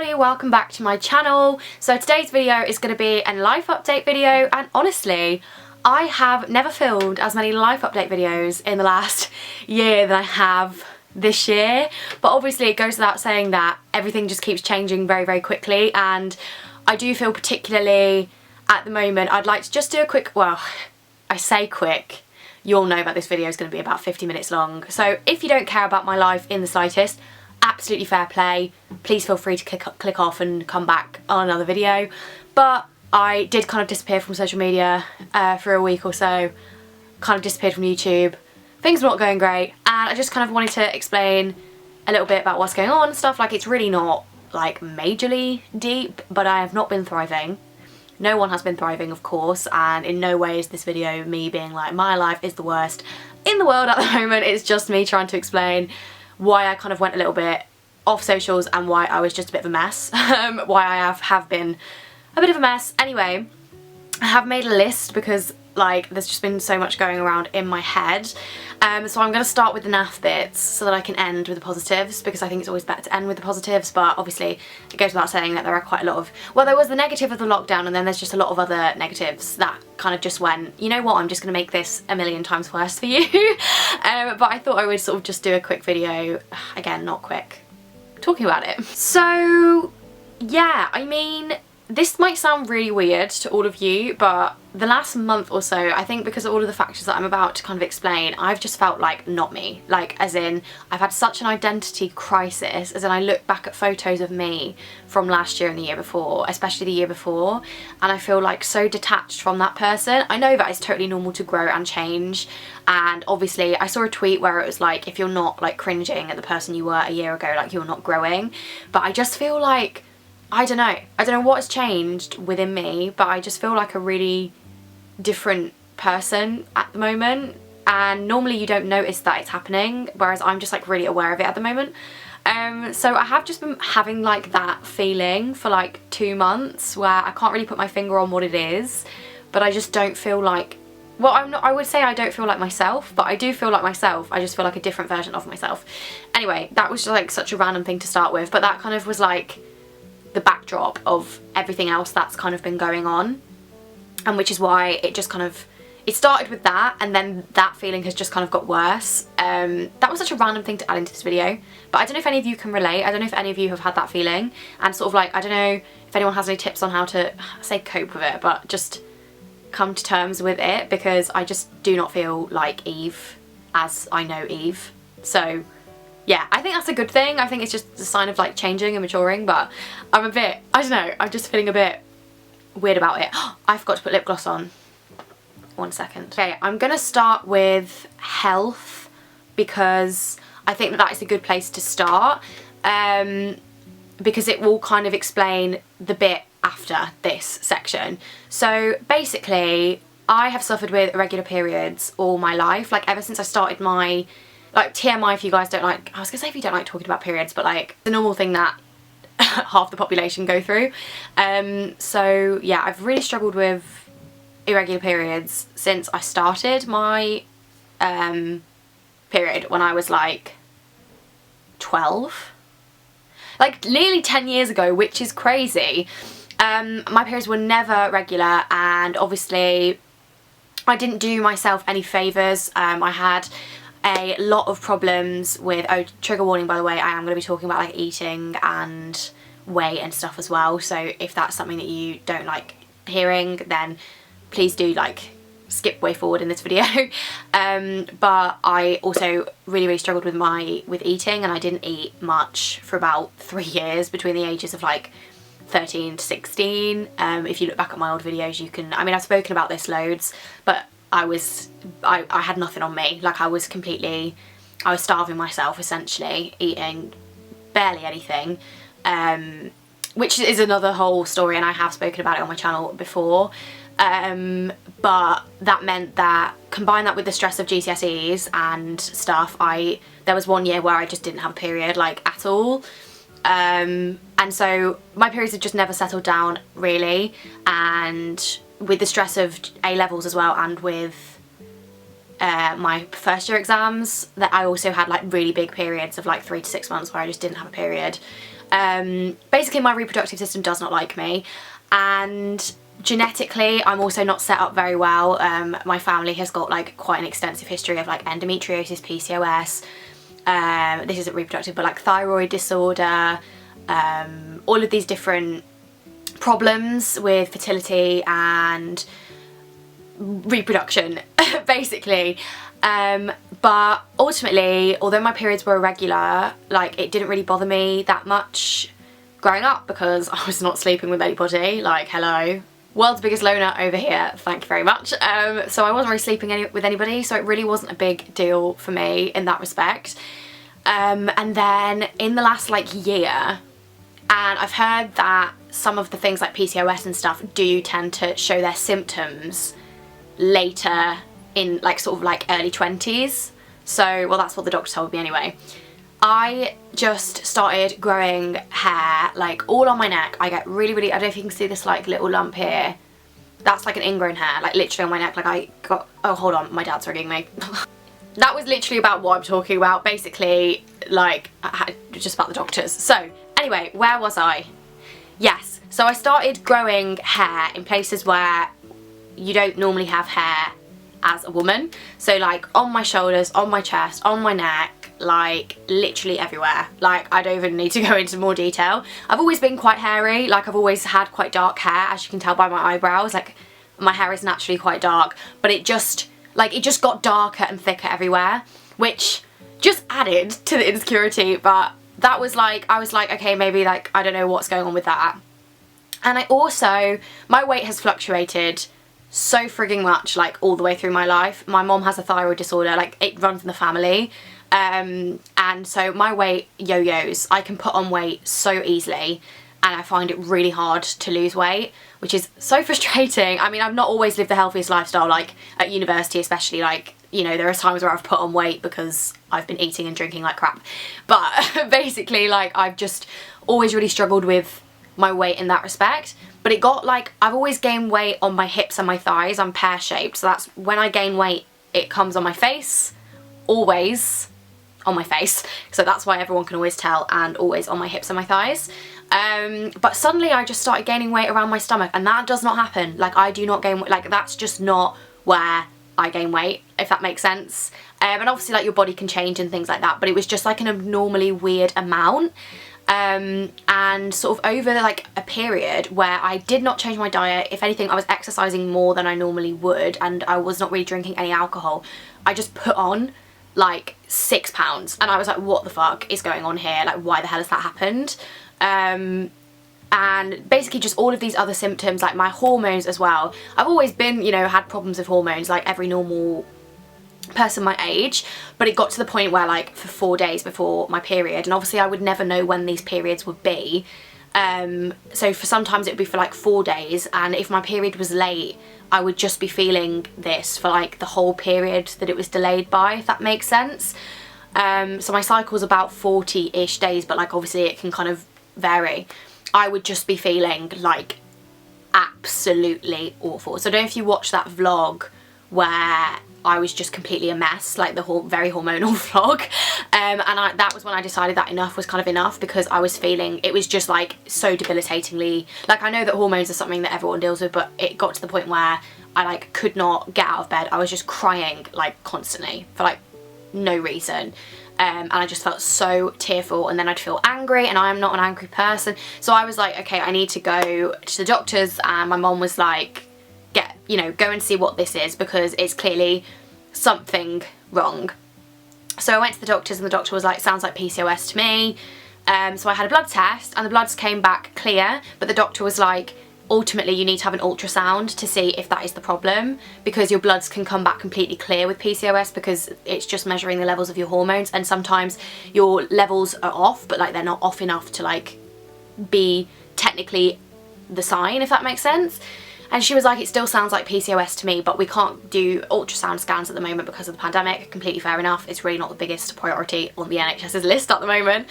everybody, welcome back to my channel. So today's video is going to be a life update video, and honestly I have never filmed as many life update videos in the last year than I have this year, but obviously it goes without saying that everything just keeps changing very quickly, and I do feel particularly at the moment I'd like to just do a quick, well, I say quick, you all know that this video is going to be about 50 minutes long, so if you don't care about my life in the slightest, absolutely fair play. Please feel free to click off and come back on another video. But I did kind of disappear from social media for a week or so, kind of disappeared from YouTube. Things were not going great, and I just kind of wanted to explain a little bit about what's going on and stuff. Like, it's really not like majorly deep, but I have not been thriving. No one has been thriving, of course, and in no way is this video me being like my life is the worst in the world at the moment. It's just me trying to explain why I kind of went a little bit off socials and why I was just a bit of a mess. Why I have been a bit of a mess. Anyway, I have made a list because like there's just been so much going around in my head. So I'm going to start with the naff bits so that I can end with the positives, because I think it's always better to end with the positives, but obviously it goes without saying that there are quite a lot of, well, there was the negative of the lockdown, and then there's just a lot of other negatives that kind of just went, you know what, I'm just going to make this a million times worse for you. But I thought I would sort of just do a quick video, again not quick, talking about it. So yeah, I mean, this might sound really weird to all of you, but the last month or so, I think because of all of the factors that I'm about to kind of explain, I've just felt like not me. Like, as in, I've had such an identity crisis, as in I look back at photos of me from last year and the year before, especially the year before, and I feel like so detached from that person. I know that it's totally normal to grow and change, and obviously I saw a tweet where it was like, if you're not like cringing at the person you were a year ago, like you're not growing. But I just feel like, I don't know what has changed within me, but I just feel like a really different person at the moment, and normally you don't notice that it's happening, whereas I'm just like really aware of it at the moment. So I have just been having like that feeling for like 2 months where I can't really put my finger on what it is, but I just don't feel like, well, I would say I don't feel like myself, but I do feel like myself. I just feel like a different version of myself. Anyway, that was just like such a random thing to start with, but that kind of was like the backdrop of everything else that's kind of been going on, and which is why it just kind of, it started with that, and then that feeling has just kind of got worse. That was such a random thing to add into this video, but I don't know if any of you can relate. I don't know if any of you have had that feeling, and sort of like, I don't know if anyone has any tips on how to, say cope with it, but just come to terms with it, because I just do not feel like Eve as I know Eve. So yeah, I think that's a good thing. I think it's just a sign of like changing and maturing, but I'm a bit, I don't know, I'm just feeling a bit weird about it. I forgot to put lip gloss on. 1 second. Okay, I'm gonna start with health, because I think that is a good place to start, because it will kind of explain the bit after this section. So basically, I have suffered with irregular periods all my life, like ever since I started my, like, TMI if you guys don't like, I was gonna say if you don't like talking about periods, but like the normal thing that half the population go through. So yeah, I've really struggled with irregular periods since I started my period when I was like 12. Like nearly 10 years ago, which is crazy. My periods were never regular, and obviously I didn't do myself any favours. I had a lot of problems with, oh, trigger warning by the way, I am going to be talking about like eating and weight and stuff as well, so if that's something that you don't like hearing, then please do like skip way forward in this video. But I also really struggled with eating, and I didn't eat much for about 3 years between the ages of like 13 to 16. If you look back at my old videos, you can, I mean, I've spoken about this loads, but I had nothing on me. Like I was starving myself essentially, eating barely anything, which is another whole story, and I have spoken about it on my channel before. But that meant that, combine that with the stress of GCSEs and stuff, there was 1 year where I just didn't have a period like at all. And so my periods had just never settled down really, and with the stress of A-levels as well, and with my first year exams, that I also had like really big periods of like 3 to 6 months where I just didn't have a period. Basically my reproductive system does not like me, and genetically I'm also not set up very well. My family has got like quite an extensive history of like endometriosis, PCOS, this isn't reproductive, but like thyroid disorder, all of these different problems with fertility and reproduction basically. But ultimately, although my periods were irregular, like it didn't really bother me that much growing up because I was not sleeping with anybody. Like, hello, world's biggest loner over here, thank you very much. So I wasn't really sleeping with anybody, so it really wasn't a big deal for me in that respect. And then in the last like year, and I've heard that some of the things like PCOS and stuff do tend to show their symptoms later in like sort of like early 20s. So, well, that's what the doctor told me anyway. I just started growing hair like all on my neck. I get really, I don't know if you can see this like little lump here. That's like an ingrown hair, like literally on my neck. Like I got, oh hold on, my dad's ringing me. That was literally about what I'm talking about. Basically, like, just about the doctors. So, anyway, where was I? Yes, so I started growing hair in places where you don't normally have hair as a woman. So like on my shoulders, on my chest, on my neck, like literally everywhere. Like I don't even need to go into more detail. I've always been quite hairy, like I've always had quite dark hair, as you can tell by my eyebrows. Like my hair is naturally quite dark, but it just got darker and thicker everywhere, which just added to the insecurity. But that was like, I was like, okay, maybe like I don't know what's going on with that. And I also, my weight has fluctuated so frigging much, like all the way through my life. My mom has a thyroid disorder, like it runs in the family, and so my weight yo-yos. I can put on weight so easily, and I find it really hard to lose weight, which is so frustrating. I mean, I've not always lived the healthiest lifestyle, like at university especially, like, you know, there are times where I've put on weight because I've been eating and drinking like crap, but basically like I've just always really struggled with my weight in that respect. But it got like, I've always gained weight on my hips and my thighs. I'm pear-shaped, so that's when I gain weight, it comes on my face, always on my face. So that's why everyone can always tell, and always on my hips and my thighs. But suddenly I just started gaining weight around my stomach, and that does not happen. Like I do not gain weight, like that's just not where I gain weight, if that makes sense. And obviously like your body can change and things like that, but it was just like an abnormally weird amount. And sort of over like a period where I did not change my diet, if anything I was exercising more than I normally would, and I was not really drinking any alcohol, I just put on like 6 pounds, and I was like, what the fuck is going on here? Like why the hell has that happened? And basically just all of these other symptoms, like my hormones as well. I've always been, you know, had problems with hormones like every normal person my age, but it got to the point where like for 4 days before my period, and obviously I would never know when these periods would be, so for sometimes it would be for like 4 days, and if my period was late I would just be feeling this for like the whole period that it was delayed by, if that makes sense. So my cycle was about 40-ish days, but like obviously it can kind of vary. I would just be feeling like absolutely awful. So I don't know if you watched that vlog where I was just completely a mess, like the whole very hormonal vlog, and that was when I decided that enough was kind of enough, because I was feeling, it was just like so debilitatingly, like I know that hormones are something that everyone deals with, but it got to the point where I like could not get out of bed. I was just crying like constantly for like no reason, and I just felt so tearful, and then I'd feel angry, and I am not an angry person, so I was like, okay, I need to go to the doctors, and my mom was like, go and see what this is, because it's clearly something wrong. So I went to the doctors, and the doctor was like, sounds like PCOS to me. So I had a blood test, and the bloods came back clear, but the doctor was like, ultimately you need to have an ultrasound to see if that is the problem, because your bloods can come back completely clear with PCOS, because it's just measuring the levels of your hormones, and sometimes your levels are off, but like they're not off enough to like be technically the sign, if that makes sense. And she was like, it still sounds like PCOS to me, but we can't do ultrasound scans at the moment because of the pandemic. Completely fair enough. It's really not the biggest priority on the NHS's list at the moment.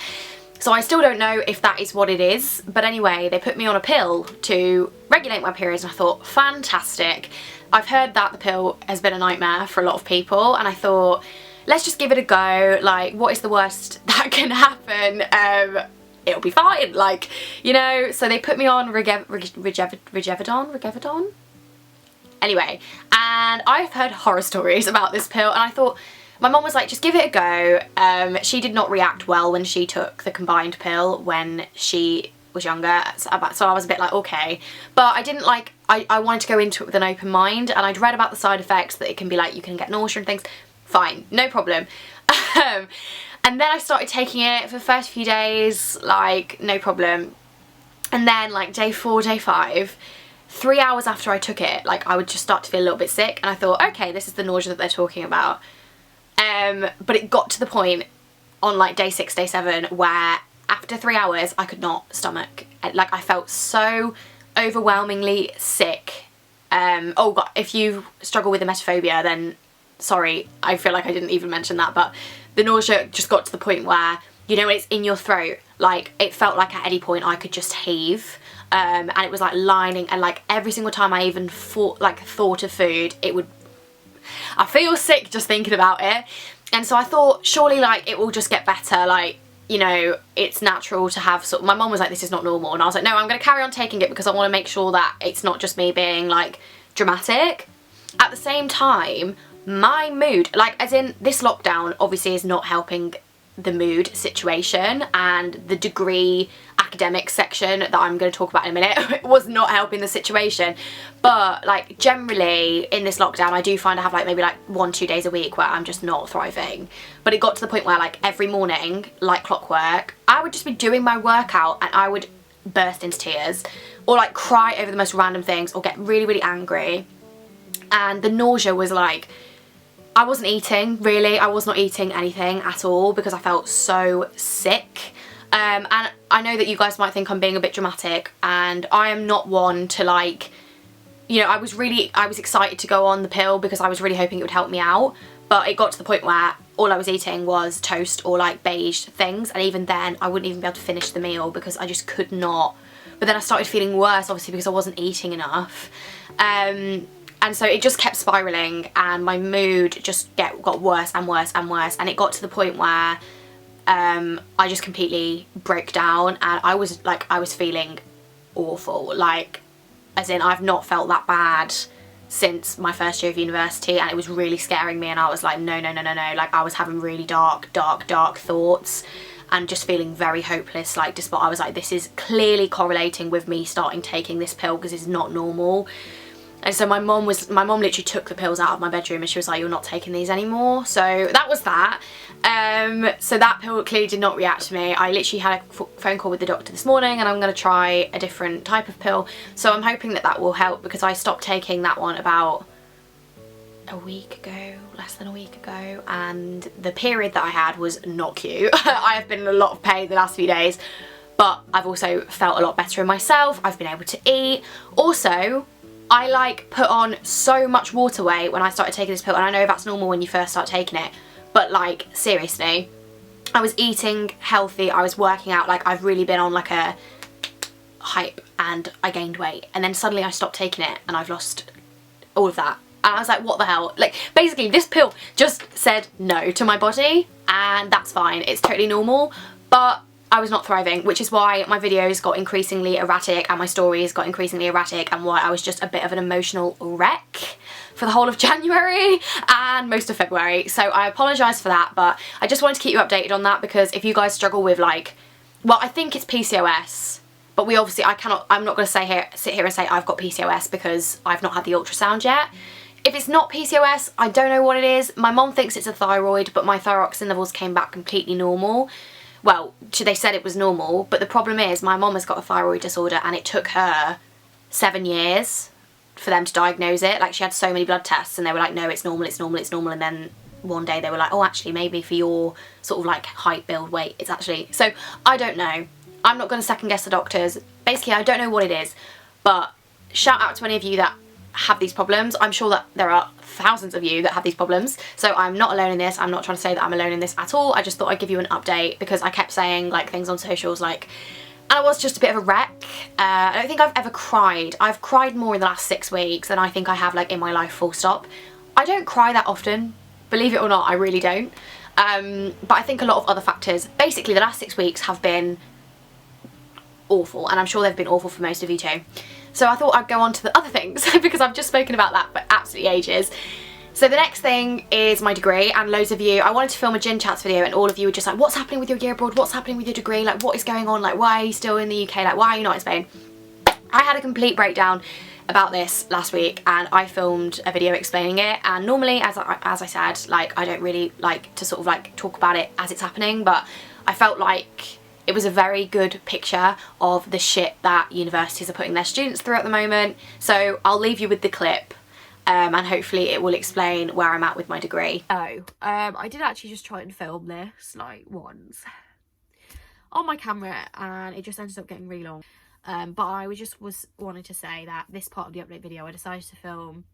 So I still don't know if that is what it is. But anyway, they put me on a pill to regulate my periods, and I thought, fantastic. I've heard that the pill has been a nightmare for a lot of people, and I thought, let's just give it a go. Like, what is the worst that can happen? it'll be fine, like, you know. So they put me on regevidon? Anyway, and I've heard horror stories about this pill, and I thought, my mum was like, just give it a go. She did not react well when she took the combined pill when she was younger, so I was a bit like, okay. But I didn't like, I wanted to go into it with an open mind, and I'd read about the side effects, that it can be like, you can get nausea and things. Fine, no problem. And then I started taking it for the first few days, like, no problem. And then like day 4, day 5, 3 hours after I took it, like, I would just start to feel a little bit sick, and I thought, okay, this is the nausea that they're talking about. But it got to the point on like day 6, day 7 where after 3 hours I could not stomach. Like, I felt so overwhelmingly sick. Oh god, if you struggle with emetophobia, then sorry, I feel like I didn't even mention that, but the nausea just got to the point where, you know, it's in your throat, like, it felt like at any point I could just heave. And it was like lining, and like every single time I even thought of food, it would, I feel sick just thinking about it. And so I thought, surely like it will just get better, like, you know, it's natural to have sort of, my mum was like, this is not normal, and I was like, no, I'm going to carry on taking it because I want to make sure that it's not just me being like dramatic. At the same time, my mood, like, as in, this lockdown obviously is not helping the mood situation, and the degree academic section that I'm going to talk about in a minute was not helping the situation. But like, generally in this lockdown I do find I have like maybe like 1-2 days a week where I'm just not thriving. But it got to the point where like every morning, like clockwork, I would just be doing my workout and I would burst into tears, or like cry over the most random things, or get really, really angry. And the nausea was like, I wasn't eating, really. I was not eating anything at all because I felt so sick. And I know that you guys might think I'm being a bit dramatic, and I am not one to like, you know, I was excited to go on the pill because I was really hoping it would help me out. But it got to the point where all I was eating was toast or like beige things, and even then I wouldn't even be able to finish the meal because I just could not. But then I started feeling worse, obviously, because I wasn't eating enough. And so it just kept spiralling, and my mood just got worse and worse and worse, and it got to the point where I just completely broke down, and I was feeling awful, like, as in, I've not felt that bad since my first year of university, and it was really scaring me, and I was like, no, like, I was having really dark thoughts and just feeling very hopeless, like, despite, I was like, this is clearly correlating with me starting taking this pill because it's not normal. And so my mom literally took the pills out of my bedroom, and she was like, you're not taking these anymore. So that was that. So that pill clearly did not react to me. I literally had a phone call with the doctor this morning, and I'm going to try a different type of pill. So I'm hoping that that will help, because I stopped taking that one about a week ago, less than a week ago, and the period that I had was not cute. I have been in a lot of pain the last few days, but I've also felt a lot better in myself. I've been able to eat. Also, I like put on so much water weight when I started taking this pill, and I know that's normal when you first start taking it, but like, seriously, I was eating healthy, I was working out, like, I've really been on like a hype, and I gained weight, and then suddenly I stopped taking it and I've lost all of that, and I was like, what the hell? Like, basically this pill just said no to my body, and that's fine, it's totally normal. But I was not thriving, which is why my videos got increasingly erratic and my stories got increasingly erratic, and why I was just a bit of an emotional wreck for the whole of January and most of February. So I apologise for that, but I just wanted to keep you updated on that, because if you guys struggle with, like, well, I think it's PCOS, but we obviously, I'm not going to sit here and say I've got PCOS because I've not had the ultrasound yet. If it's not PCOS, I don't know what it is. My mom thinks it's a thyroid, but my thyroxine levels came back completely normal. Well, they said it was normal, but the problem is my mom has got a thyroid disorder, and it took her 7 years for them to diagnose it. Like, she had so many blood tests, and they were like, no, it's normal, it's normal, it's normal, and then one day they were like, oh, actually, maybe for your sort of like height, build, weight, it's actually... So I don't know. I'm not going to second guess the doctors. Basically, I don't know what it is, but shout out to any of you that have these problems. I'm sure that there are thousands of you that have these problems, so I'm not alone in this. I'm not trying to say that I'm alone in this at all. I just thought I'd give you an update, because I kept saying like things on socials, like, and I was just a bit of a wreck. I don't think I've ever cried. I've cried more in the last 6 weeks than I think I have like in my life, full stop. I don't cry that often, believe it or not, I really don't. But I think a lot of other factors, basically the last 6 weeks have been awful, and I'm sure they've been awful for most of you too. So I thought I'd go on to the other things because I've just spoken about that for absolutely ages. So the next thing is my degree, and loads of you, I wanted to film a gin chats video and all of you were just like, what's happening with your year abroad? What's happening with your degree? Like, what is going on? Like, why are you still in the UK? Like, why are you not in Spain? I had a complete breakdown about this last week, and I filmed a video explaining it. And normally, as I said, like, I don't really like to sort of like talk about it as it's happening, but I felt like it was a very good picture of the shit that universities are putting their students through at the moment. So I'll leave you with the clip. And hopefully it will explain where I'm at with my degree. I did actually just try and film this like once on my camera, and it just ended up getting really long. But I wanted to say that this part of the update video I decided to film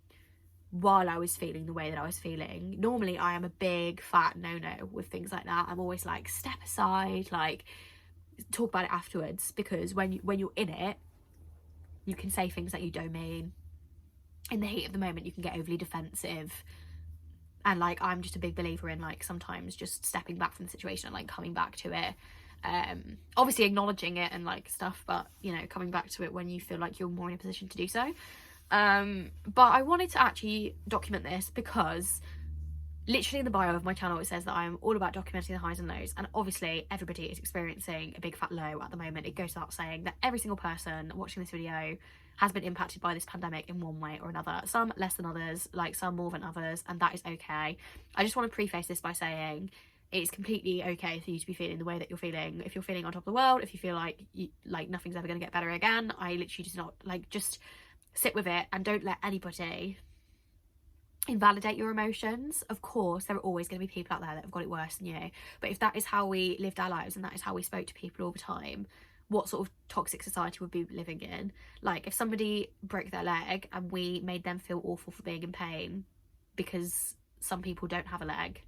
while I was feeling the way that I was feeling. Normally I am a big fat no-no with things like that. I'm always like, step aside, like talk about it afterwards, because when you're in it, you can say things that you don't mean. In the heat of the moment you can get overly defensive, and like I'm just a big believer in like sometimes just stepping back from the situation and like coming back to it, obviously acknowledging it and like stuff, but you know, coming back to it when you feel like you're more in a position to do so. But I wanted to actually document this because literally in the bio of my channel it says that I'm all about documenting the highs and lows, and obviously everybody is experiencing a big fat low at the moment. It goes without saying that every single person watching this video has been impacted by this pandemic in one way or another, some less than others, like some more than others, and that is okay. I just want to preface this by saying it's completely okay for you to be feeling the way that you're feeling. If you're feeling on top of the world, if you feel like nothing's ever going to get better again, I literally just not like, just sit with it and don't let anybody invalidate your emotions. Of course there are always going to be people out there that have got it worse than you, but if that is how we lived our lives and that is how we spoke to people all the time, what sort of toxic society would we be living in? Like, if somebody broke their leg and we made them feel awful for being in pain because some people don't have a leg,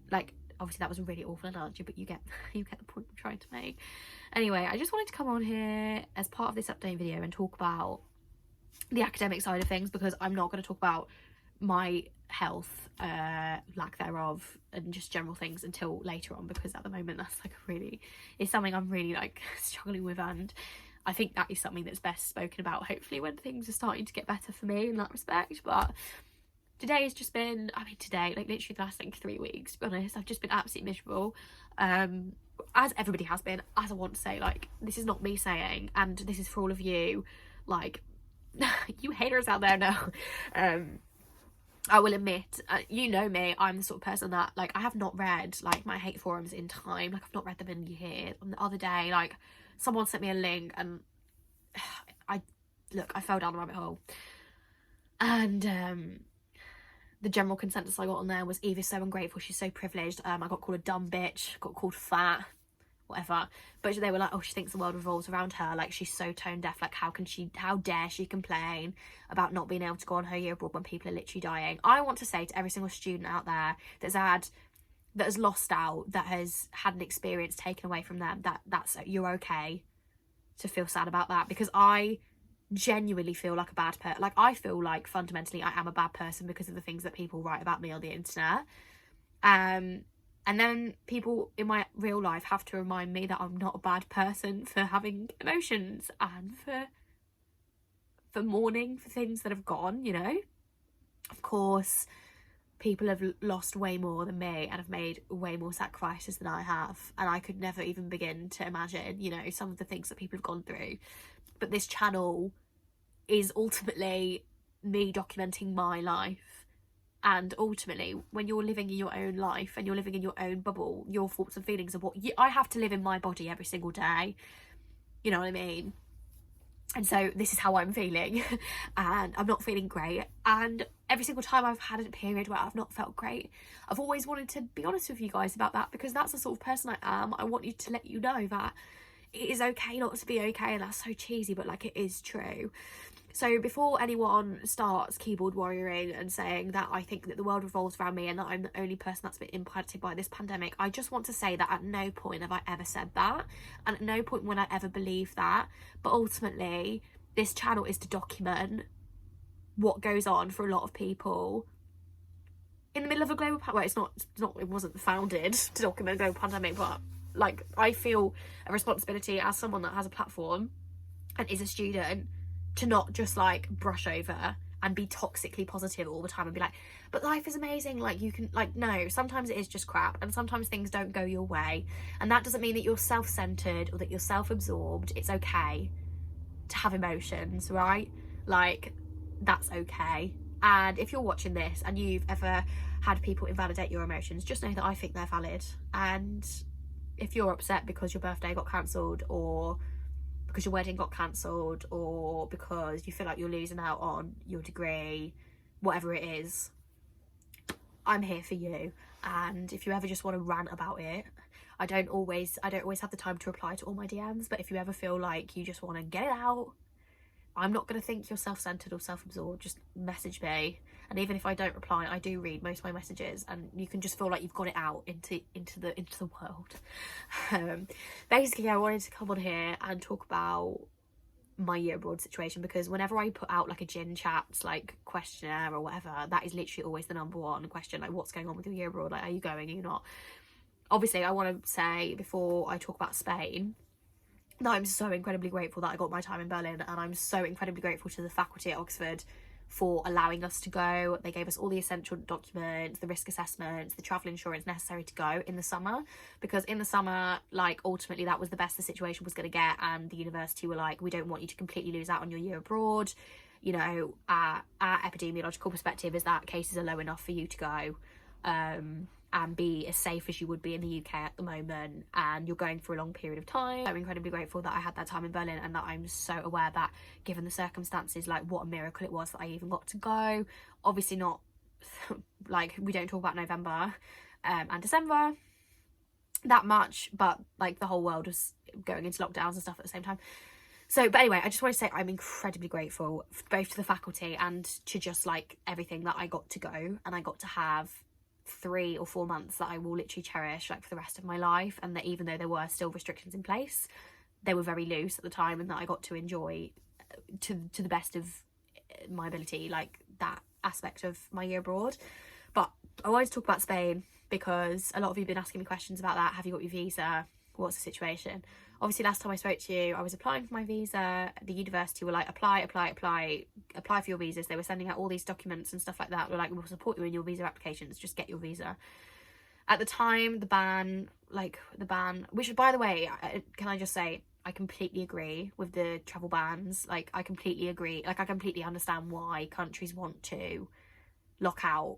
like, obviously that was a really awful analogy, but you get the point I'm trying to make. Anyway, I just wanted to come on here as part of this update video and talk about the academic side of things, because I'm not going to talk about my health, lack thereof, and just general things until later on, because at the moment that's like it's something I'm really like struggling with, and I think that is something that's best spoken about hopefully when things are starting to get better for me in that respect. But today has just been, I mean today, like literally the last like 3 weeks, to be honest, I've just been absolutely miserable, as everybody has been. As I want to say, like, this is not me saying, and this is for all of you like you haters out there. No, I will admit, you know me, I'm the sort of person that, like, I have not read, like, my hate forums in time. Like, I've not read them in a year. On the other day, like, someone sent me a link and I fell down a rabbit hole. And the general consensus I got on there was Eva's so ungrateful, she's so privileged. I got called a dumb bitch, got called fat, whatever, but they were like, oh, she thinks the world revolves around her, like she's so tone deaf, like how dare she complain about not being able to go on her year abroad when people are literally dying. I want to say to every single student out there that has lost out, that has had an experience taken away from them, that's you're okay to feel sad about that, because I genuinely feel like a bad person. Like, I feel like fundamentally I am a bad person because of the things that people write about me on the internet. And then people in my real life have to remind me that I'm not a bad person for having emotions and for mourning for things that have gone, you know. Of course, people have lost way more than me and have made way more sacrifices than I have. And I could never even begin to imagine, you know, some of the things that people have gone through. But this channel is ultimately me documenting my life. And ultimately, when you're living in your own life and you're living in your own bubble, your thoughts and feelings are I have to live in my body every single day. You know what I mean? And so this is how I'm feeling. And I'm not feeling great. And every single time I've had a period where I've not felt great, I've always wanted to be honest with you guys about that, because that's the sort of person I am. I want you to let you know that it is okay not to be okay. And that's so cheesy, but like, it is true. So before anyone starts keyboard warrioring and saying that I think that the world revolves around me and that I'm the only person that's been impacted by this pandemic, I just want to say that at no point have I ever said that, and at no point will I ever believe that. But ultimately, this channel is to document what goes on for a lot of people in the middle of a global pandemic. Well, it wasn't founded to document a global pandemic, but like, I feel a responsibility as someone that has a platform and is a student to not just like brush over and be toxically positive all the time and be like, but life is amazing, like you can, like, no, sometimes it is just crap and sometimes things don't go your way, and that doesn't mean that you're self-centered or that you're self-absorbed. It's okay to have emotions, right? Like, that's okay. And if you're watching this and you've ever had people invalidate your emotions, just know that I think they're valid. And if you're upset because your birthday got cancelled, or because your wedding got cancelled, or because you feel like you're losing out on your degree, whatever it is, I'm here for you. And if you ever just want to rant about it, I don't always have the time to reply to all my DMs, but if you ever feel like you just want to get it out, I'm not going to think you're self-centered or self-absorbed. Just message me, and even if I don't reply, I do read most of my messages, and you can just feel like you've got it out into the world. Basically, I wanted to come on here and talk about my year abroad situation, because whenever I put out like a gin chats like questionnaire or whatever, that is literally always the number one question, like, what's going on with your year abroad, like, are you going, are you not? Obviously, I want to say before I talk about Spain that I'm so incredibly grateful that I got my time in Berlin, and I'm so incredibly grateful to the faculty at Oxford for allowing us to go. They gave us all the essential documents, the risk assessments, the travel insurance necessary to go in the summer, because in the summer, like, ultimately that was the best the situation was going to get, and the university were like, we don't want you to completely lose out on your year abroad. You know, our epidemiological perspective is that cases are low enough for you to go and be as safe as you would be in the UK at the moment, and you're going for a long period of time. I'm incredibly grateful that I had that time in Berlin, and that I'm so aware that, given the circumstances, like, what a miracle it was that I even got to go. Obviously not, like, we don't talk about November and December that much, but like the whole world was going into lockdowns and stuff at the same time. So, but anyway, I just want to say I'm incredibly grateful both to the faculty and to just like everything that I got to go, and I got to have 3 or 4 months that I will literally cherish like for the rest of my life, and that even though there were still restrictions in place, they were very loose at the time, and that I got to enjoy to the best of my ability, like, that aspect of my year abroad. But I wanted to talk about Spain because a lot of you have been asking me questions about that. Have you got your visa? What's the situation? Obviously, last time I spoke to you, I was applying for my visa. The university were like, apply for your visas. They were sending out all these documents and stuff like that. We're like, we'll support you in your visa applications, just get your visa. At the time, the ban, which, by the way, can I just say, I completely agree with the travel bans. Like, I completely agree. Like, I completely understand why countries want to lock out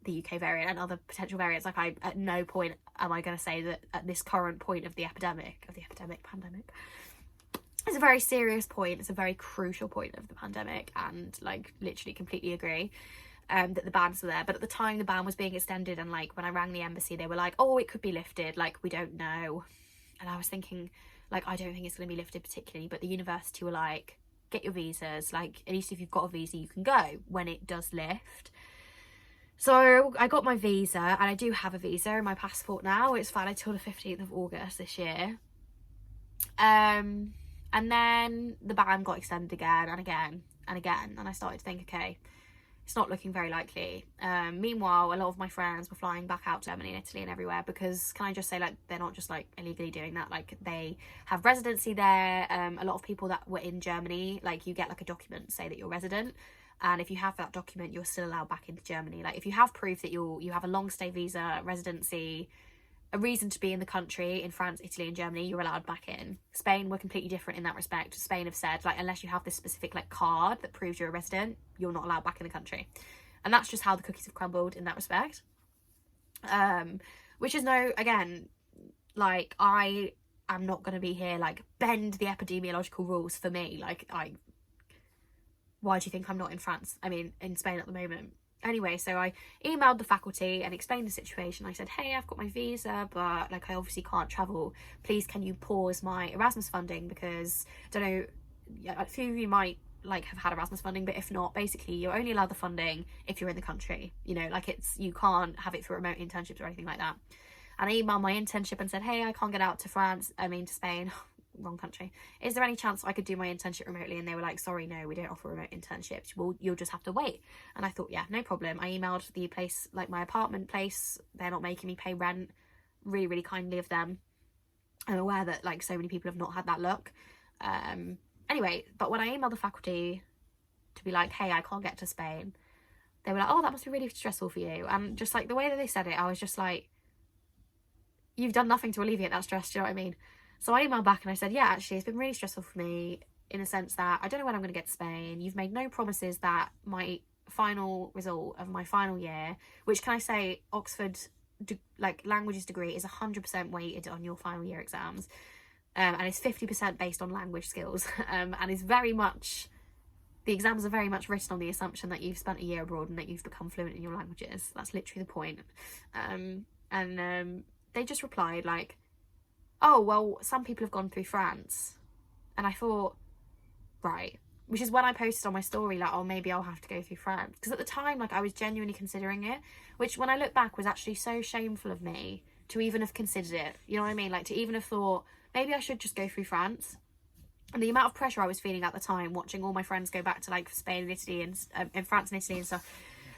the UK variant and other potential variants. Like, I, at no point am I going to say that at this current point of the pandemic, it's a very serious point, it's a very crucial point of the pandemic, and like literally completely agree that the bans are there. But at the time the ban was being extended, and like when I rang the embassy, they were like, oh, it could be lifted, like, we don't know. And I was thinking, like, I don't think it's going to be lifted particularly, but the university were like, get your visas, like, at least if you've got a visa you can go when it does lift. So I got my visa, and I do have a visa in my passport now. It's valid till the 15th of August this year. And then the ban got extended again and again and again, and I started to think, okay, it's not looking very likely. Meanwhile, a lot of my friends were flying back out to Germany and Italy and everywhere, because, can I just say, like, they're not just like illegally doing that, like, they have residency there. A lot of people that were in Germany, like, you get like a document to say that you're resident, and if you have that document, you're still allowed back into Germany. Like, if you have proof that you have a long stay visa, residency, a reason to be in the country, in France, Italy and Germany, you're allowed back in. Spain were completely different in that respect. Spain have said, like, unless you have this specific like card that proves you're a resident, you're not allowed back in the country. And that's just how the cookies have crumbled in that respect. Which is again, like, I am not going to be here like bend the epidemiological rules for me. Like, why do you think I'm not in France? I mean, in Spain at the moment. Anyway, so I emailed the faculty and explained the situation. I said, hey, I've got my visa, but like, I obviously can't travel. Please, can you pause my Erasmus funding? Because, I don't know, a few of you might like have had Erasmus funding, but if not, basically you're only allowed the funding if you're in the country. You know, like, you can't have it for remote internships or anything like that. And I emailed my internship and said, hey, I can't get out to Spain. Wrong country. Is there any chance I could do my internship remotely? And they were like, sorry, no, we don't offer remote internships. Well, you'll just have to wait. And I thought, yeah, no problem. I emailed the place, like my apartment place. They're not making me pay rent. Really, really kindly of them. I'm aware that like so many people have not had that luck. Anyway, but when I emailed the faculty to be like, hey, I can't get to Spain, they were like, oh, that must be really stressful for you. And just like the way that they said it, I was just like, you've done nothing to alleviate that stress, do you know what I mean? So I emailed back and I said, yeah, actually, it's been really stressful for me in the sense that I don't know when I'm going to get to Spain. You've made no promises that my final result of my final year, which, can I say, Oxford languages degree is 100% weighted on your final year exams, and it's 50% based on language skills, and is very much, the exams are very much written on the assumption that you've spent a year abroad and that you've become fluent in your languages. That's literally the point. They just replied like, oh, well, some people have gone through France. And I thought, right, which is when I posted on my story, like, oh, maybe I'll have to go through France. Because at the time, like, I was genuinely considering it, which when I look back was actually so shameful of me to even have considered it. You know what I mean? Like, to even have thought, maybe I should just go through France. And the amount of pressure I was feeling at the time, watching all my friends go back to, like, Spain and Italy and France and Italy and stuff.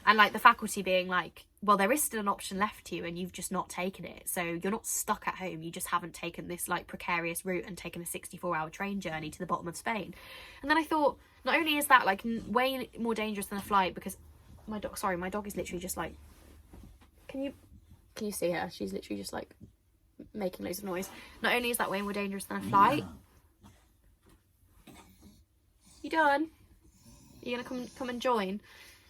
And, like, the faculty being like, well, there is still an option left to you and you've just not taken it. So you're not stuck at home. You just haven't taken this, like, precarious route and taken a 64-hour train journey to the bottom of Spain. And then I thought, not only is that, like, way more dangerous than a flight, because my dog is literally just, like, can you see her? She's literally just, like, making loads of noise. Not only is that way more dangerous than a flight. You done? You're gonna come and join?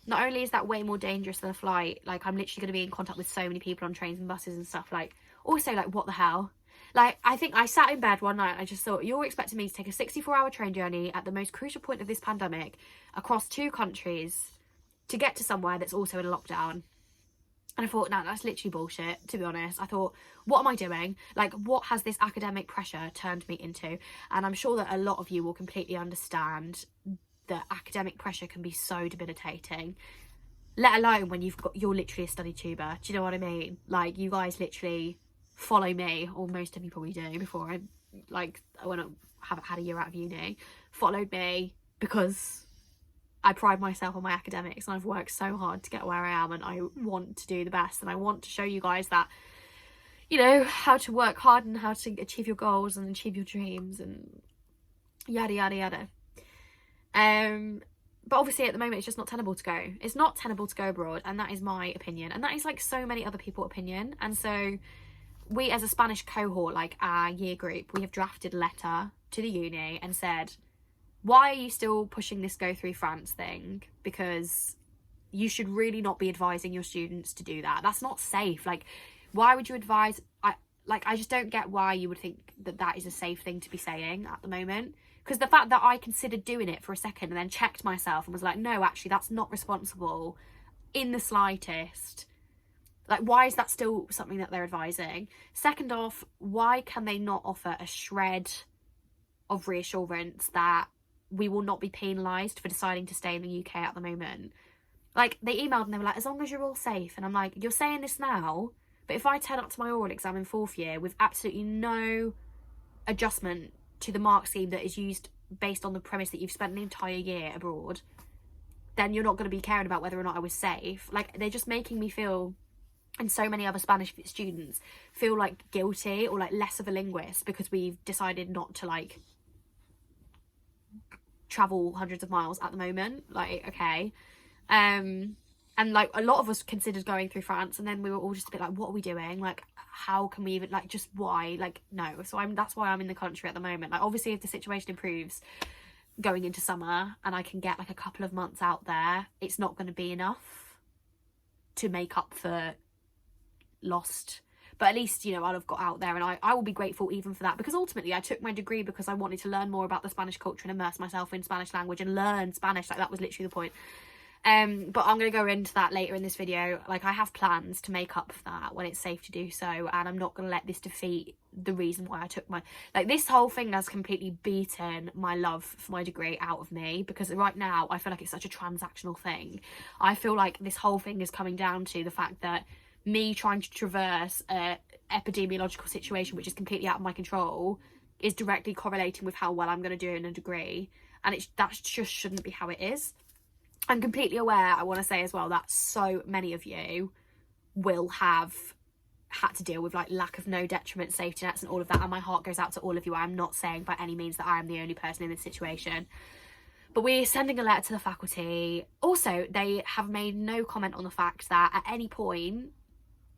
Not only is that way more dangerous than a flight, like, I'm literally going to be in contact with so many people on trains and buses and stuff, like, also, like, what the hell? Like, I think I sat in bed one night and I just thought, you're expecting me to take a 64-hour train journey at the most crucial point of this pandemic across 2 countries to get to somewhere that's also in a lockdown. And I thought, no, that's literally bullshit, to be honest. I thought, what am I doing? Like, what has this academic pressure turned me into? And I'm sure that a lot of you will completely understand that academic pressure can be so debilitating, let alone when you're literally a study tuber. Do you know what I mean? Like, you guys literally follow me, or most of you probably do, before I, like, when I haven't had a year out of uni, followed me because I pride myself on my academics and I've worked so hard to get where I am, and I want to do the best, and I want to show you guys that, you know, how to work hard and how to achieve your goals and achieve your dreams and yada yada yada. But obviously at the moment it's just not tenable to go. It's not tenable to go abroad, and that is my opinion, and that is like so many other people's opinion. And so we, as a Spanish cohort, like our year group, we have drafted a letter to the uni and said, why are you still pushing this go through France thing? Because you should really not be advising your students to do that. That's not safe. Like, why would you advise? I just don't get why you would think that that is a safe thing to be saying at the moment. Because the fact that I considered doing it for a second and then checked myself and was like, no, actually, that's not responsible in the slightest. Like, why is that still something that they're advising? Second off, why can they not offer a shred of reassurance that we will not be penalised for deciding to stay in the UK at the moment? Like, they emailed and they were like, as long as you're all safe. And I'm like, you're saying this now, but if I turn up to my oral exam in 4th year with absolutely no adjustment to the mark scheme that is used based on the premise that you've spent an entire year abroad, then you're not going to be caring about whether or not I was safe. Like, they're just making me feel, and so many other Spanish students feel, like, guilty or like less of a linguist because we've decided not to, like, travel hundreds of miles at the moment. Like, okay. And like a lot of us considered going through France, and then we were all just a bit like, what are we doing? Like, how can we even, like, just why? Like, no. So that's why I'm in the country at the moment. Like, obviously if the situation improves going into summer and I can get like a couple of months out there, it's not going to be enough to make up for lost, but at least, you know, I'll have got out there, and I will be grateful even for that, because ultimately I took my degree because I wanted to learn more about the Spanish culture and immerse myself in Spanish language and learn Spanish. Like, that was literally the point. But I'm going to go into that later in this video. Like, I have plans to make up for that when it's safe to do so, and I'm not going to let this defeat the reason why I took my, like, this whole thing has completely beaten my love for my degree out of me, because right now I feel like it's such a transactional thing. I feel like this whole thing is coming down to the fact that me trying to traverse a epidemiological situation which is completely out of my control is directly correlating with how well I'm going to do in a degree, and that just shouldn't be how it is. I'm completely aware, I want to say as well, that so many of you will have had to deal with like lack of no detriment safety nets and all of that, and my heart goes out to all of you. I'm not saying by any means that I am the only person in this situation, but we're sending a letter to the faculty. Also, they have made no comment on the fact that at any point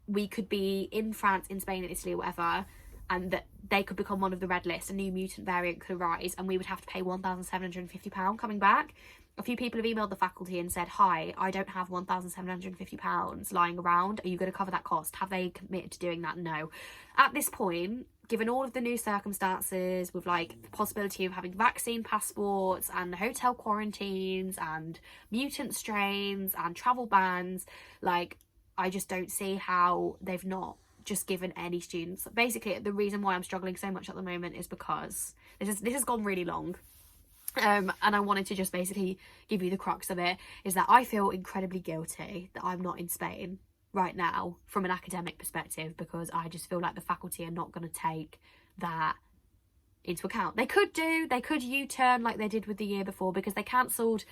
we could be in France, in Spain, in Italy or whatever, and that they could become one of the red list, a new mutant variant could arise, and we would have to pay £1,750 coming back. A few people have emailed the faculty and said, hi, I don't have £1,750 lying around. Are you going to cover that cost? Have they committed to doing that? No. At this point, given all of the new circumstances with like the possibility of having vaccine passports and hotel quarantines and mutant strains and travel bans, like, I just don't see how they've not just given any students. Basically, the reason why I'm struggling so much at the moment is because this has gone really long. And I wanted to just basically give you the crux of it, is that I feel incredibly guilty that I'm not in Spain right now from an academic perspective, because I just feel like the faculty are not going to take that into account. They could U-turn like they did with the year before, because they cancelled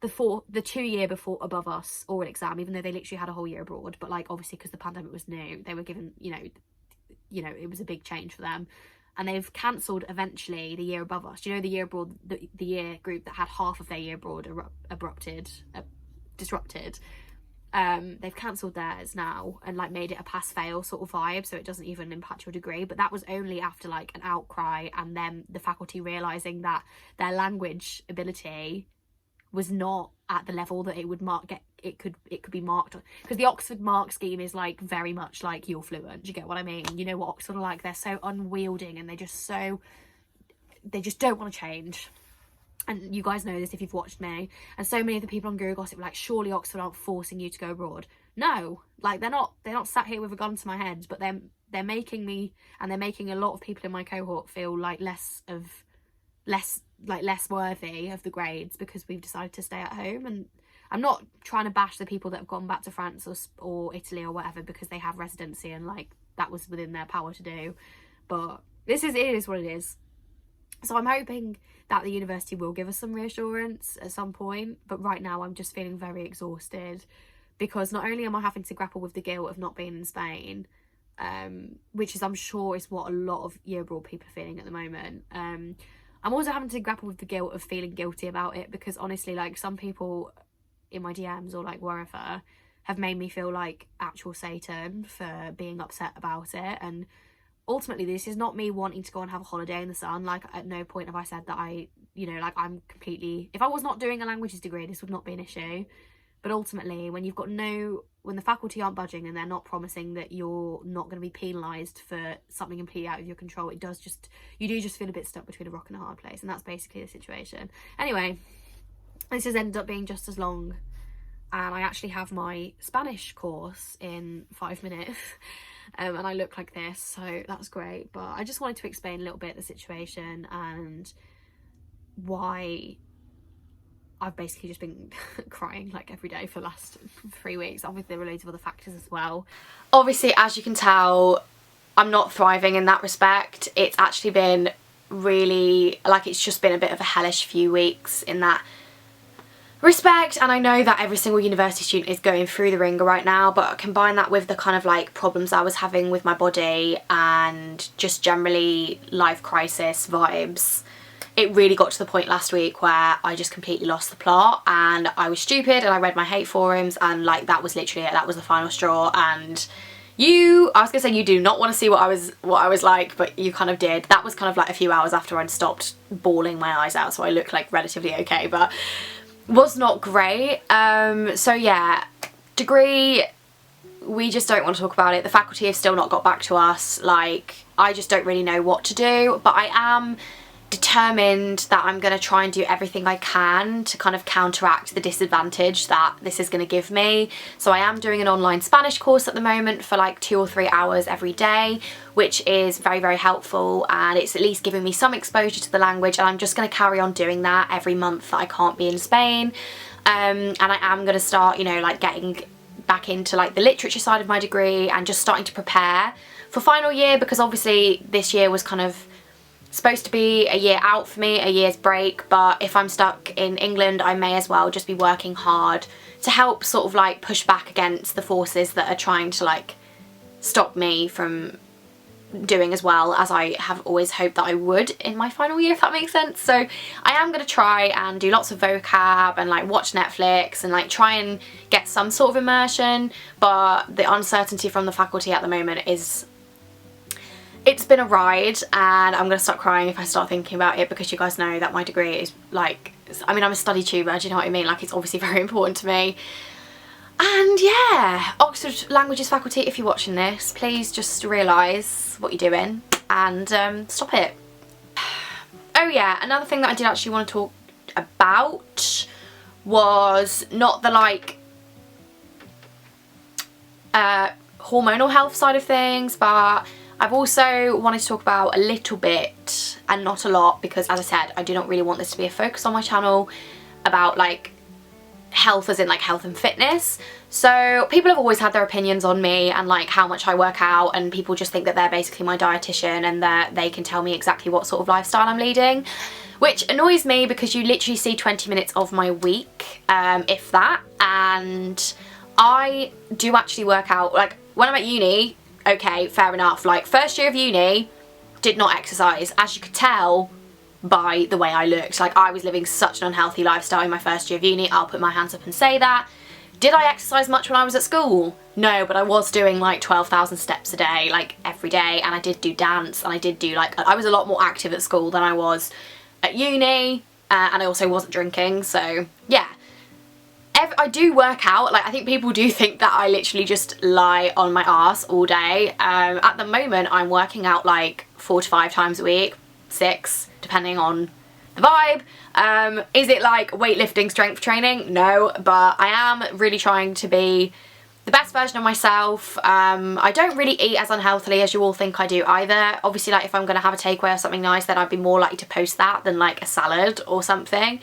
the 2 year before above us oral exam, even though they literally had a whole year abroad. But like, obviously, because the pandemic was new, they were given, you know, it was a big change for them. And they've cancelled eventually the year above us. You know, the year abroad, the year group that had half of their year abroad disrupted. They've cancelled theirs now and like made it a pass-fail sort of vibe, so it doesn't even impact your degree. But that was only after like an outcry, and then the faculty realising that their language ability was not at the level that it would it could be marked on, because the Oxford mark scheme is like very much like you're fluent. Do you get what I mean? You know what Oxford are like? They're so unwielding, and they just don't want to change. And you guys know this if you've watched me. And so many of the people on Guru Gossip were like, surely Oxford aren't forcing you to go abroad. No, like they're not sat here with a gun to my head, but they're making me, and they're making a lot of people in my cohort feel like less worthy of the grades because we've decided to stay at home. And I'm not trying to bash the people that have gone back to France or Italy or whatever, because they have residency and like that was within their power to do, but it is what it is. So I'm hoping that the university will give us some reassurance at some point, but right now I'm just feeling very exhausted, because not only am I having to grapple with the guilt of not being in Spain, which is, I'm sure, is what a lot of year abroad people are feeling at the moment. I'm also having to grapple with the guilt of feeling guilty about it, because honestly, like, some people in my DMs or like wherever have made me feel like actual Satan for being upset about it. And ultimately, this is not me wanting to go and have a holiday in the sun. Like, at no point have I said that I'm completely, if I was not doing a languages degree, this would not be an issue. But ultimately, when the faculty aren't budging and they're not promising that you're not going to be penalised for something completely out of your control, you do just feel a bit stuck between a rock and a hard place. And that's basically the situation. Anyway, this has ended up being just as long. And I actually have my Spanish course in 5 minutes. And I look like this, so that's great. But I just wanted to explain a little bit the situation and why I've basically just been crying like every day for the last 3 weeks. Obviously, there are loads of other factors as well. Obviously, as you can tell, I'm not thriving in that respect. It's actually been really, like, it's just been a bit of a hellish few weeks in that respect. And I know that every single university student is going through the ringer right now, but combine that with the kind of like problems I was having with my body and just generally life crisis vibes, it really got to the point last week where I just completely lost the plot, and I was stupid and I read my hate forums, and like that was literally it. That was the final straw. And I was gonna say you do not want to see what I was like, but you kind of did. That was kind of like a few hours after I'd stopped bawling my eyes out, so I looked like relatively okay, but was not great. So yeah, degree, we just don't want to talk about it. The faculty have still not got back to us. Like, I just don't really know what to do, but I am determined that I'm going to try and do everything I can to kind of counteract the disadvantage that this is going to give me. So I am doing an online Spanish course at the moment for like 2 or 3 hours every day, which is very, very helpful, and it's at least giving me some exposure to the language, and I'm just going to carry on doing that every month that I can't be in Spain. And I am going to start, you know, like getting back into like the literature side of my degree and just starting to prepare for final year, because obviously this year was kind of supposed to be a year out for me, a year's break, but if I'm stuck in England, I may as well just be working hard to help sort of like push back against the forces that are trying to like stop me from doing as well as I have always hoped that I would in my final year, if that makes sense. So I am going to try and do lots of vocab and like watch Netflix and like try and get some sort of immersion, but the uncertainty from the faculty at the moment is, it's been a ride, and I'm going to start crying if I start thinking about it, because you guys know that my degree is like, I mean, I'm a study tuber, do you know what I mean? Like, it's obviously very important to me. And yeah, Oxford Languages faculty, if you're watching this, please just realise what you're doing and stop it. Oh yeah, another thing that I did actually want to talk about was not the like hormonal health side of things, but I've also wanted to talk about a little bit and not a lot, because as I said, I do not really want this to be a focus on my channel about like health as in like health and fitness. So people have always had their opinions on me and like how much I work out, and people just think that they're basically my dietitian and that they can tell me exactly what sort of lifestyle I'm leading, which annoys me because you literally see 20 minutes of my week, if that. And I do actually work out. Like when I'm at uni, okay, fair enough, like first year of uni, did not exercise, as you could tell by the way I looked. Like I was living such an unhealthy lifestyle in my first year of uni, I'll put my hands up and say that. Did I exercise much when I was at school? No, but I was doing like 12,000 steps a day, like every day, and I did do dance, and I did do like, I was a lot more active at school than I was at uni, and I also wasn't drinking, so yeah. I do work out. Like I think people do think that I literally just lie on my ass all day. At the moment I'm working out like 4 to 5 times a week, 6 depending on the vibe. Is it like weightlifting, strength training? No, but I am really trying to be the best version of myself. I don't really eat as unhealthily as you all think I do either. Obviously, like if I'm going to have a takeaway or something nice, then I'd be more likely to post that than like a salad or something.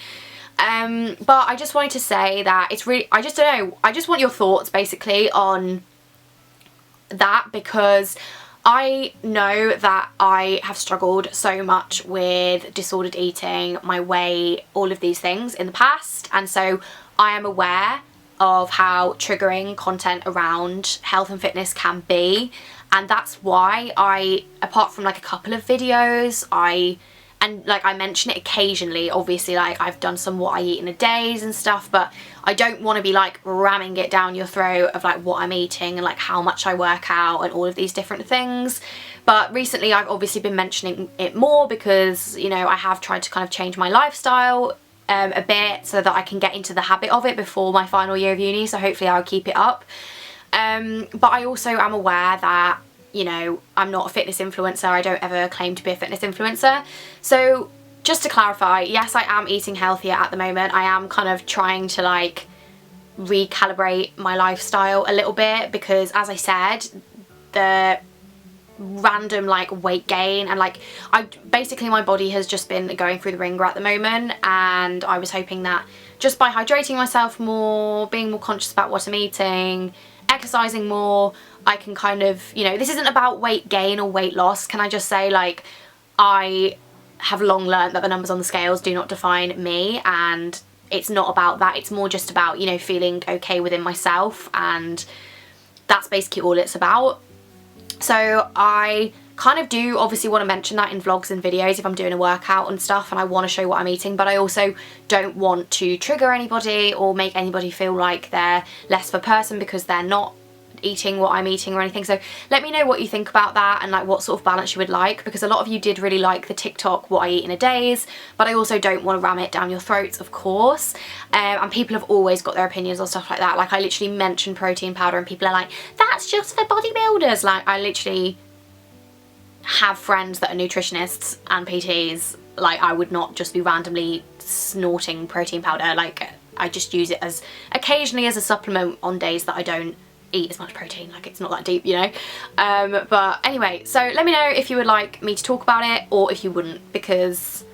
But I just wanted to say that it's really, I just don't know, I just want your thoughts basically on that, because I know that I have struggled so much with disordered eating, my weight, all of these things in the past, and so I am aware of how triggering content around health and fitness can be, and that's why I, apart from like a couple of videos, and like I mention it occasionally, obviously like I've done some what I eat in a days and stuff, but I don't want to be like ramming it down your throat of like what I'm eating and like how much I work out and all of these different things. But recently I've obviously been mentioning it more because, you know, I have tried to kind of change my lifestyle a bit so that I can get into the habit of it before my final year of uni, so hopefully I'll keep it up. But I also am aware that, you know, I'm not a fitness influencer. I don't ever claim to be a fitness influencer. So just to clarify, yes, I am eating healthier at the moment. I am kind of trying to like recalibrate my lifestyle a little bit because, as I said, the random like weight gain and like basically my body has just been going through the ringer at the moment, and I was hoping that just by hydrating myself more, being more conscious about what I'm eating, exercising more, I can kind of, you know, this isn't about weight gain or weight loss. Can I just say, like, I have long learned that the numbers on the scales do not define me, and it's not about that. It's more just about, you know, feeling okay within myself, and that's basically all it's about. So I kind of do obviously want to mention that in vlogs and videos if I'm doing a workout and stuff and I want to show what I'm eating, but I also don't want to trigger anybody or make anybody feel like they're less of a person because they're not eating what I'm eating or anything. So let me know what you think about that and like what sort of balance you would like, because a lot of you did really like the TikTok what I eat in a days, but I also don't want to ram it down your throats, of course. And people have always got their opinions on stuff like that. Like I literally mentioned protein powder and people are like, that's just for bodybuilders. Like I literally have friends that are nutritionists and PTs. Like I would not just be randomly snorting protein powder. Like I just use it as occasionally as a supplement on days that I don't eat as much protein. Like it's not that deep, you know. But anyway, so let me know if you would like me to talk about it or if you wouldn't, because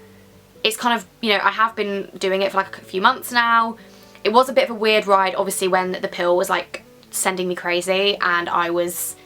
it's kind of, you know, I have been doing it for like a few months now. It was a bit of a weird ride obviously when the pill was like sending me crazy and I was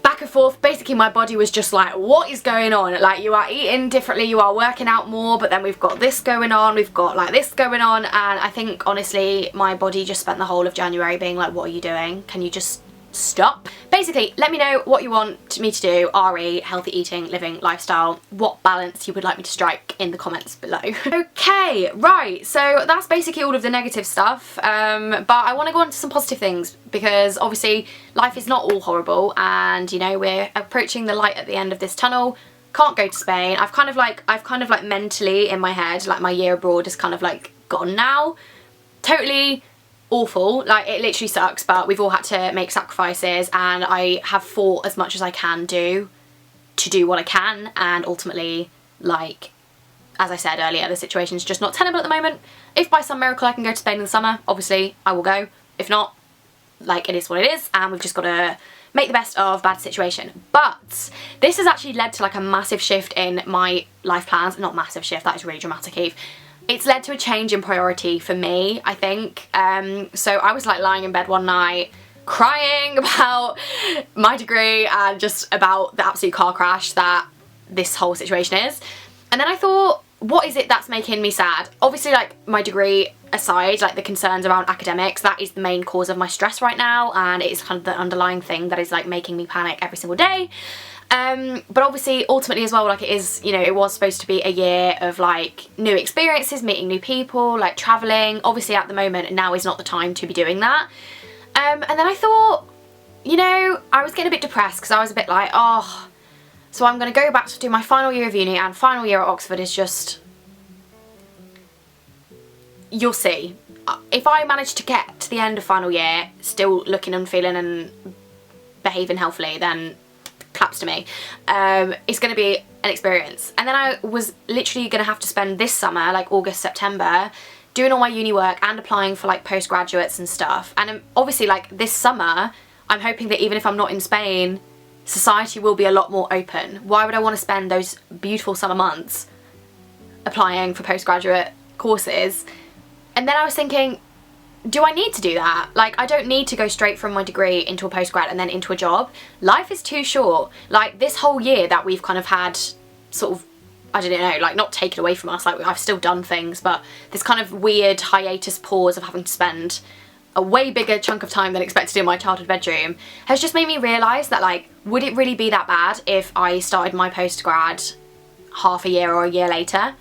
back and forth. Basically my body was just like, what is going on? Like you are eating differently, you are working out more, but then we've got this going on, we've got like this going on, and I think honestly my body just spent the whole of January being like, what are you doing? Can you just stop. Basically, let me know what you want me to do, RE, healthy eating, living, lifestyle, what balance you would like me to strike in the comments below. Okay, right, so that's basically all of the negative stuff, but I want to go on to some positive things, because obviously life is not all horrible, and you know, we're approaching the light at the end of this tunnel. Can't go to Spain. I've kind of like mentally in my head, like my year abroad is kind of like gone now. Totally awful, like it literally sucks, but we've all had to make sacrifices, and I have fought as much as I can do to do what I can, and ultimately, like, as I said earlier, the situation's just not tenable at the moment. If by some miracle I can go to Spain in the summer, obviously I will go. If not, like, it is what it is, and we've just got to make the best of bad situation. But this has actually led to like a massive shift in my life plans. Not massive shift, that is really dramatic, Eve. It's led to a change in priority for me, I think. So I was like lying in bed one night crying about my degree and just about the absolute car crash that this whole situation is. And then I thought, what is it that's making me sad? Obviously, like, my degree aside, like the concerns around academics, that is the main cause of my stress right now, and it is kind of the underlying thing that is like making me panic every single day. But obviously, ultimately as well, like, it is, you know, it was supposed to be a year of like new experiences, meeting new people, like traveling. Obviously at the moment now is not the time to be doing that. And then I thought, you know, I was getting a bit depressed because I was a bit like, oh, so I'm going to go back to do my final year of uni, and final year at Oxford is just, you'll see. If I manage to get to the end of final year still looking and feeling and behaving healthily, then claps to me. It's going to be an experience. And then I was literally going to have to spend this summer, like August, September, doing all my uni work and applying for like postgraduates and stuff. And obviously, like, this summer, I'm hoping that even if I'm not in Spain, society will be a lot more open. Why would I want to spend those beautiful summer months applying for postgraduate courses? And then I was thinking, do I need to do that? Like, I don't need to go straight from my degree into a postgrad and then into a job. Life is too short. Like, this whole year that we've kind of had sort of, I don't know, like, not taken away from us, like, I've still done things, but this kind of weird hiatus pause of having to spend a way bigger chunk of time than expected in my childhood bedroom has just made me realise that, like, would it really be that bad if I started my postgrad half a year or a year later?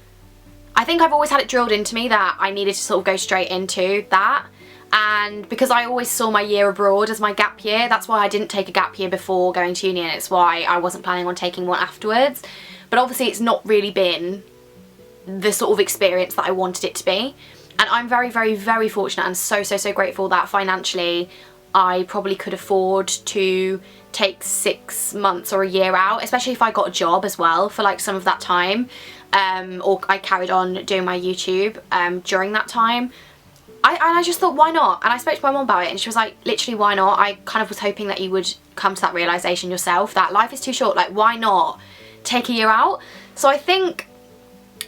I think I've always had it drilled into me that I needed to sort of go straight into that, and because I always saw my year abroad as my gap year, that's why I didn't take a gap year before going to uni, and it's why I wasn't planning on taking one afterwards. But obviously it's not really been the sort of experience that I wanted it to be, and I'm very, very, very fortunate and so, so, so grateful that financially I probably could afford to take 6 months or a year out, especially if I got a job as well for like some of that time. Or I carried on doing my YouTube during that time. I just thought, why not? And I spoke to my mum about it, and she was like, literally, why not? I kind of was hoping that you would come to that realisation yourself, that life is too short, like, why not take a year out? So I think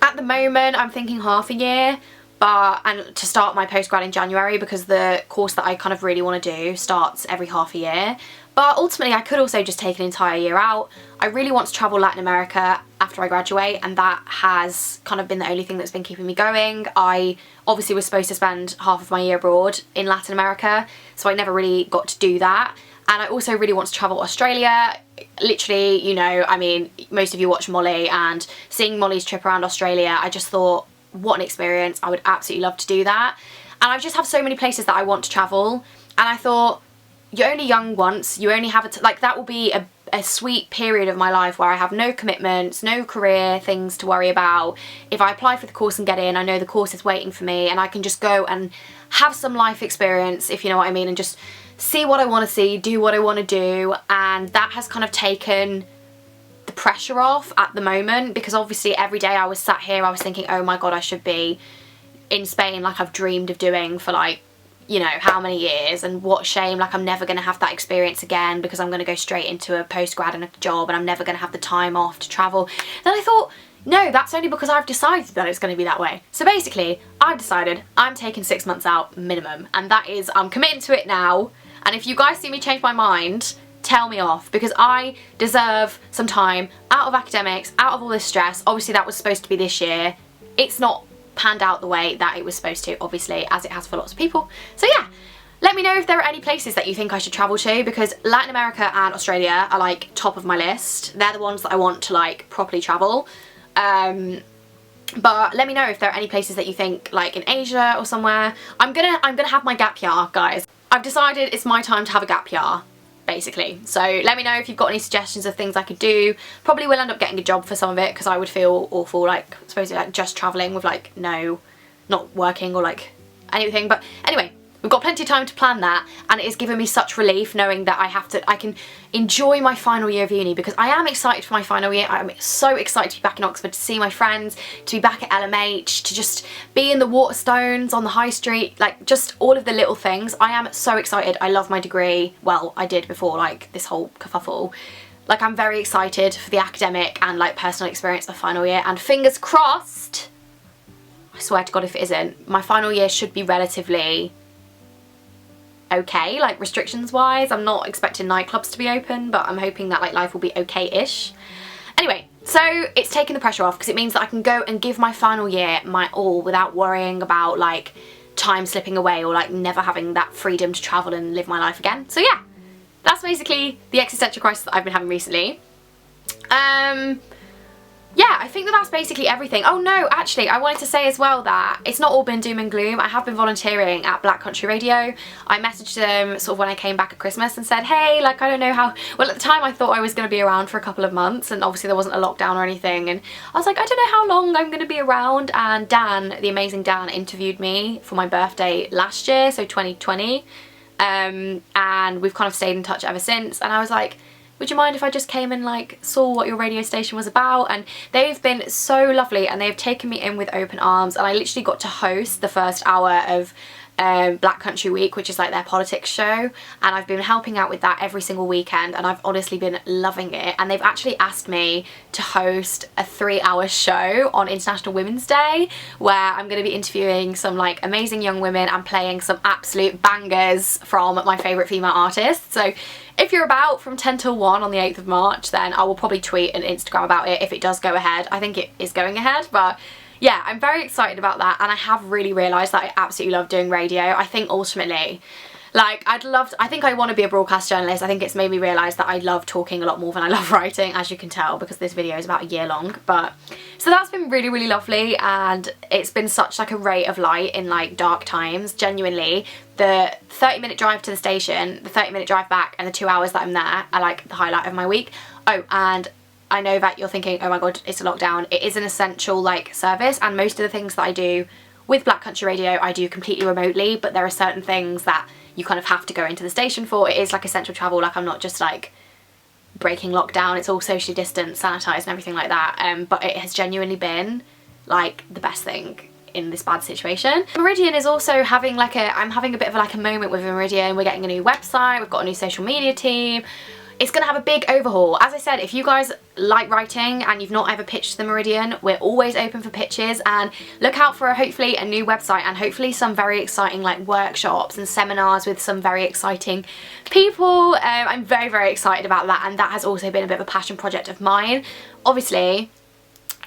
at the moment I'm thinking half a year, and to start my postgrad in January, because the course that I kind of really want to do starts every half a year. But ultimately I could also just take an entire year out. I really want to travel Latin America after I graduate, and that has kind of been the only thing that's been keeping me going. I obviously was supposed to spend half of my year abroad in Latin America, so I never really got to do that. And I also really want to travel Australia. Literally, you know, I mean, most of you watch Molly, and seeing Molly's trip around Australia, I just thought, what an experience. I would absolutely love to do that. And I just have so many places that I want to travel, and I thought, you're only young once, you only have like, that will be a sweet period of my life where I have no commitments, no career things to worry about. If I apply for the course and get in, I know the course is waiting for me, and I can just go and have some life experience, if you know what I mean, and just see what I want to see, do what I want to do. And that has kind of taken the pressure off at the moment, because obviously every day I was sat here, I was thinking, oh my god, I should be in Spain like I've dreamed of doing for like, you know, how many years, and what a shame, like, I'm never going to have that experience again because I'm going to go straight into a postgrad and a job, and I'm never going to have the time off to travel. Then I thought, no, that's only because I've decided that it's going to be that way. So basically, I've decided I'm taking 6 months out minimum, and that is, I'm committing to it now. And if you guys see me change my mind, tell me off, because I deserve some time out of academics, out of all this stress. Obviously that was supposed to be this year. It's not panned out the way that it was supposed to, obviously, as it has for lots of people. So yeah, Let me know if there are any places that you think I should travel to, because Latin America and Australia are like top of my list. They're the ones that I want to like properly travel. But let me know if there are any places that you think, like in Asia or somewhere. I'm gonna have my gap year, guys. I've decided it's my time to have a gap year, basically. So let me know if you've got any suggestions of things I could do. Probably will end up getting a job for some of it, because I would feel awful like supposedly like just travelling with like not working or like anything. But anyway, we've got plenty of time to plan that, and it has given me such relief knowing that I can enjoy my final year of uni, because I am excited for my final year. I'm so excited to be back in Oxford, to see my friends, to be back at LMH, to just be in the Waterstones on the high street, like just all of the little things. I am so excited. I love my degree. Well, I did before like this whole kerfuffle. Like, I'm very excited for the academic and like personal experience of final year, and fingers crossed, I swear to God if it isn't, my final year should be relatively okay, like restrictions wise. I'm not expecting nightclubs to be open, but I'm hoping that like life will be okay-ish. Anyway, so it's taking the pressure off, because it means that I can go and give my final year my all without worrying about like time slipping away, or like never having that freedom to travel and live my life again. So yeah, that's basically the existential crisis that I've been having recently. Yeah, I think that that's basically everything. Oh no, actually, I wanted to say as well that it's not all been doom and gloom. I have been volunteering at Black Country Radio. I messaged them sort of when I came back at Christmas and said, hey, like, I don't know how... Well, at the time I thought I was going to be around for a couple of months, and obviously there wasn't a lockdown or anything, and I was like, I don't know how long I'm going to be around, and Dan, the amazing Dan, interviewed me for my birthday last year, so 2020, and we've kind of stayed in touch ever since, and I was like, would you mind if I just came and like saw what your radio station was about? And they've been so lovely, and they've taken me in with open arms, and I literally got to host the first hour of Black Country Week, which is like their politics show, and I've been helping out with that every single weekend, and I've honestly been loving it. And they've actually asked me to host a 3-hour show on International Women's Day, where I'm going to be interviewing some like amazing young women and playing some absolute bangers from my favourite female artists. So if you're about from 10 till 1 on the 8th of March, then I will probably tweet and Instagram about it if it does go ahead. I think it is going ahead, but yeah, I'm very excited about that, and I have really realised that I absolutely love doing radio. I think ultimately, like, I think I want to be a broadcast journalist. I think it's made me realise that I love talking a lot more than I love writing, as you can tell, because this video is about a year long. But so that's been really, really lovely, and it's been such like a ray of light in like dark times. Genuinely, the 30-minute drive to the station, the 30-minute drive back, and the 2 hours that I'm there are like the highlight of my week. Oh, and I know that you're thinking, oh my god, it's a lockdown. It is an essential like service, and most of the things that I do with Black Country Radio I do completely remotely, but there are certain things that you kind of have to go into the station for. It is like essential travel. Like, I'm not just like breaking lockdown. It's all socially distanced, sanitised and everything like that. But it has genuinely been like the best thing in this bad situation. Meridian is also having like I'm having a bit of like a moment with Meridian. We're getting a new website. We've got a new social media team. It's going to have a big overhaul. As I said, if you guys like writing and you've not ever pitched the Meridian, we're always open for pitches, and look out for hopefully a new website, and hopefully some very exciting like workshops and seminars with some very exciting people. I'm very, very excited about that, and that has also been a bit of a passion project of mine. Obviously,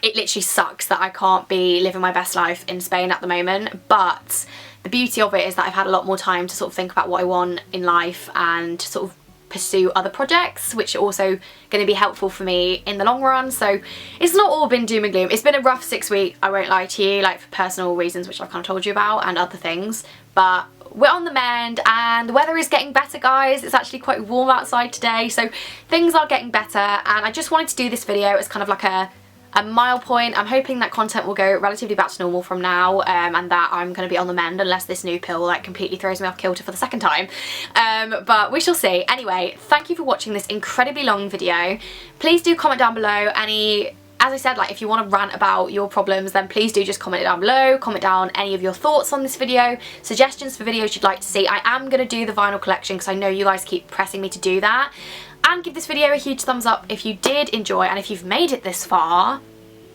it literally sucks that I can't be living my best life in Spain at the moment, but the beauty of it is that I've had a lot more time to sort of think about what I want in life and to sort of pursue other projects, which are also going to be helpful for me in the long run. So it's not all been doom and gloom. It's been a rough 6 weeks, I won't lie to you, like for personal reasons which I've kind of told you about, and other things, but we're on the mend, and the weather is getting better, guys. It's actually quite warm outside today, so things are getting better, and I just wanted to do this video as kind of like a mile point. I'm hoping that content will go relatively back to normal from now, and that I'm going to be on the mend unless this new pill like completely throws me off kilter for the second time. But we shall see. Anyway, thank you for watching this incredibly long video. Please do comment down below any, as I said, like if you want to rant about your problems, then please do just comment it down below. Comment down any of your thoughts on this video, suggestions for videos you'd like to see. I am going to do the vinyl collection because I know you guys keep pressing me to do that. And give this video a huge thumbs up if you did enjoy, and if you've made it this far,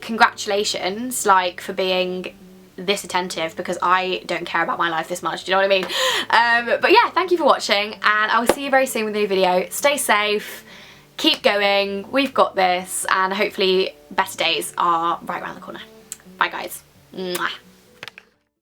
congratulations, like, for being this attentive, because I don't care about my life this much, do you know what I mean? But yeah, thank you for watching, and I will see you very soon with a new video. Stay safe, keep going, we've got this, and hopefully better days are right around the corner. Bye guys. Mwah.